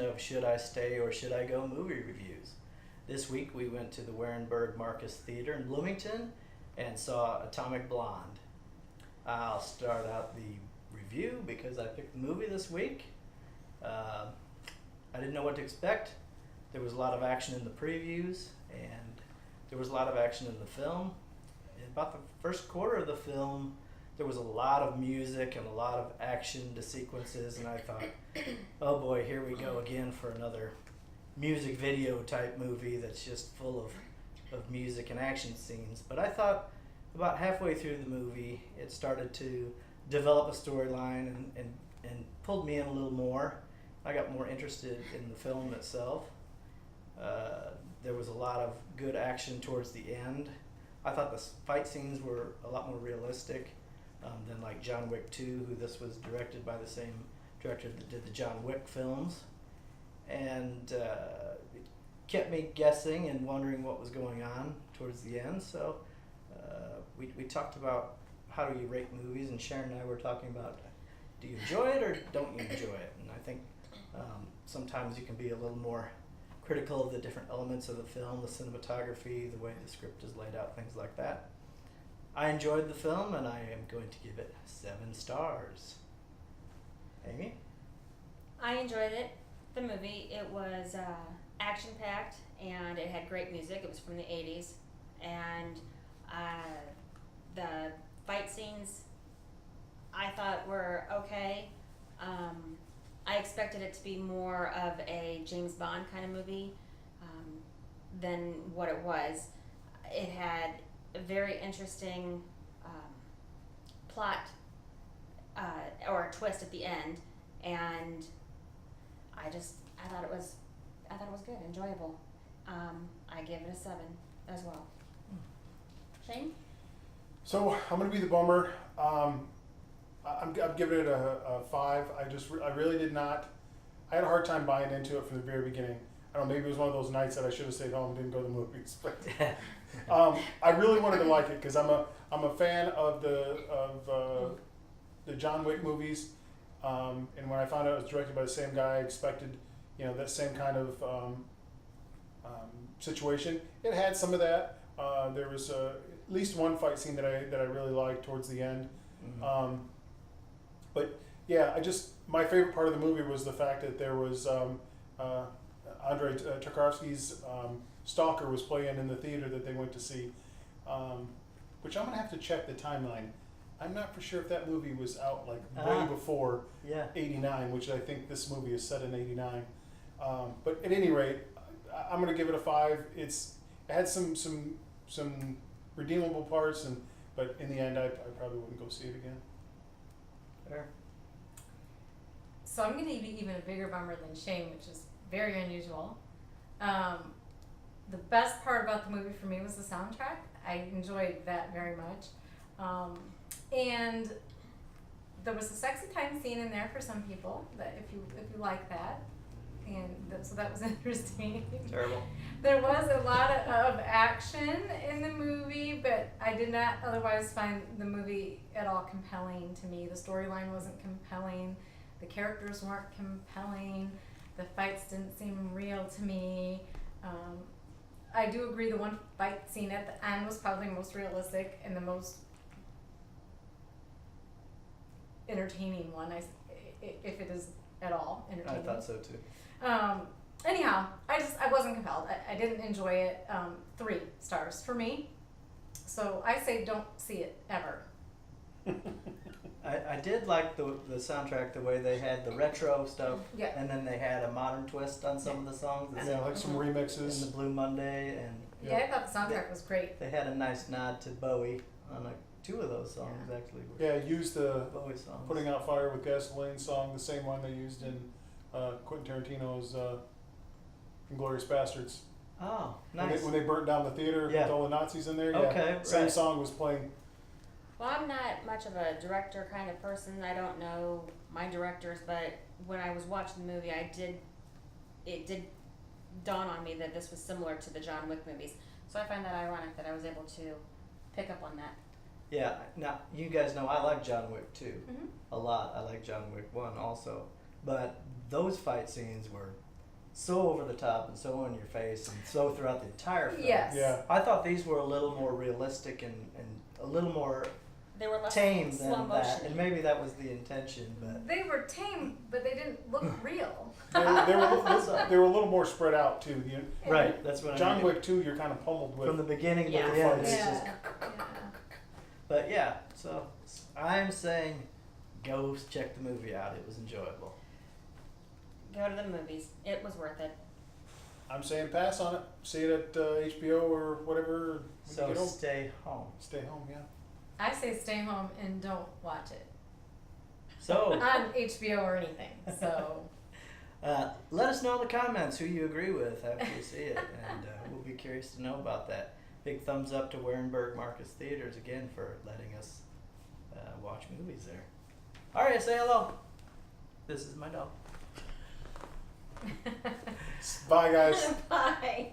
of Should I Stay or Should I Go movie reviews. This week we went to the Warenberg Marcus Theater in Bloomington and saw Atomic Blonde. I'll start out the review because I picked the movie this week. I didn't know what to expect. There was a lot of action in the previews and there was a lot of action in the film. In about the first quarter of the film, there was a lot of music and a lot of action to sequences, and I thought, oh boy, here we go again for another music video type movie that's just full of music and action scenes. But I thought about halfway through the movie, it started to develop a storyline and pulled me in a little more. I got more interested in the film itself. There was a lot of good action towards the end. I thought the fight scenes were a lot more realistic than like John Wick 2, who this was directed by the same director that did the John Wick films. And it kept me guessing and wondering what was going on towards the end. So we talked about how do you rate movies, and Sharon and I were talking about, do you enjoy it or don't you enjoy it? And I think sometimes you can be a little more critical of the different elements of the film, the cinematography, the way the script is laid out, things like that. I enjoyed the film, and I am going to give it 7 stars. Amy? I enjoyed it, the movie. It was action-packed, and it had great music. It was from the 80s. And the fight scenes, I thought were okay. I expected it to be more of a James Bond kind of movie than what it was. It had a very interesting plot or a twist at the end, and I thought it was good, enjoyable. I give it a 7 as well. Shane? So I'm gonna be the bummer. I'm giving it a 5. I really did not. I had a hard time buying into it from the very beginning. I don't know, maybe it was one of those nights that I should have stayed home and didn't go to the movies. But I really wanted to like it because I'm a fan of the John Wick movies. And when I found out it was directed by the same guy, I expected that same kind of situation. It had some of that. There was at least one fight scene that I really liked towards the end. Mm-hmm. But yeah, my favorite part of the movie was the fact that there was Andrei Tarkovsky's Stalker was playing in the theater that they went to see, which I'm gonna have to check the timeline. I'm not for sure if that movie was out like way before 89, which I think this movie is set in 89. But at any rate, I'm gonna give it a 5. It had some redeemable parts, but in the end, I probably wouldn't go see it again. Fair. So I'm going to be even a bigger bummer than Shane, which is very unusual. The best part about the movie for me was the soundtrack. I enjoyed that very much. And there was a sexy time scene in there for some people, that if you like that. And so that was interesting. Terrible. There was a lot of action in the movie, but I did not otherwise find the movie at all compelling to me. The storyline wasn't compelling. The characters weren't compelling. The fights didn't seem real to me. I do agree the one fight scene at the end was probably the most realistic and the most entertaining one, if it is at all entertaining. I thought so too. Anyhow, I wasn't compelled. I didn't enjoy it. 3 stars for me. So I say don't see it ever. I did like the soundtrack, the way they had the retro stuff, and then they had a modern twist on some of the songs. Yeah, like some remixes. In the Blue Monday, and I thought the soundtrack was great. They had a nice nod to Bowie on 2 of those songs actually. Yeah, used the Bowie songs. Putting Out Fire with Gasoline song, the same one they used in Quentin Tarantino's Inglourious Bastards. Oh, nice. When they burnt down the theater with all the Nazis in there. Okay, same song was playing. Well, I'm not much of a director kind of person. I don't know my directors, but when I was watching the movie, it did dawn on me that this was similar to the John Wick movies. So I find that ironic that I was able to pick up on that. Yeah, now you guys know I like John Wick 2 Mm-hmm. a lot. I like John Wick 1 also. But those fight scenes were so over the top and so in your face and so throughout the entire film. Yes. Yeah. I thought these were a little more realistic and a little more They were less tame slow than that, motion. and maybe that was the intention, but They were tame, but they didn't look real. They were a little more spread out too. right, that's what I John mean. Wick 2, you're kind of pummeled with. From the beginning Yeah. to the end, it's Yeah. just. But yeah, so I'm saying, go check the movie out. It was enjoyable. Go to the movies. It was worth it. I'm saying pass on it. See it at HBO or whatever. When you So get home. stay home. Stay home, yeah. I say stay home and don't watch it So on HBO or anything. So let us know in the comments who you agree with after you see it, and we'll be curious to know about that. Big thumbs up to Warenberg Marcus Theaters again for letting us watch movies there. All right, say hello. This is my dog. Bye, guys. Bye.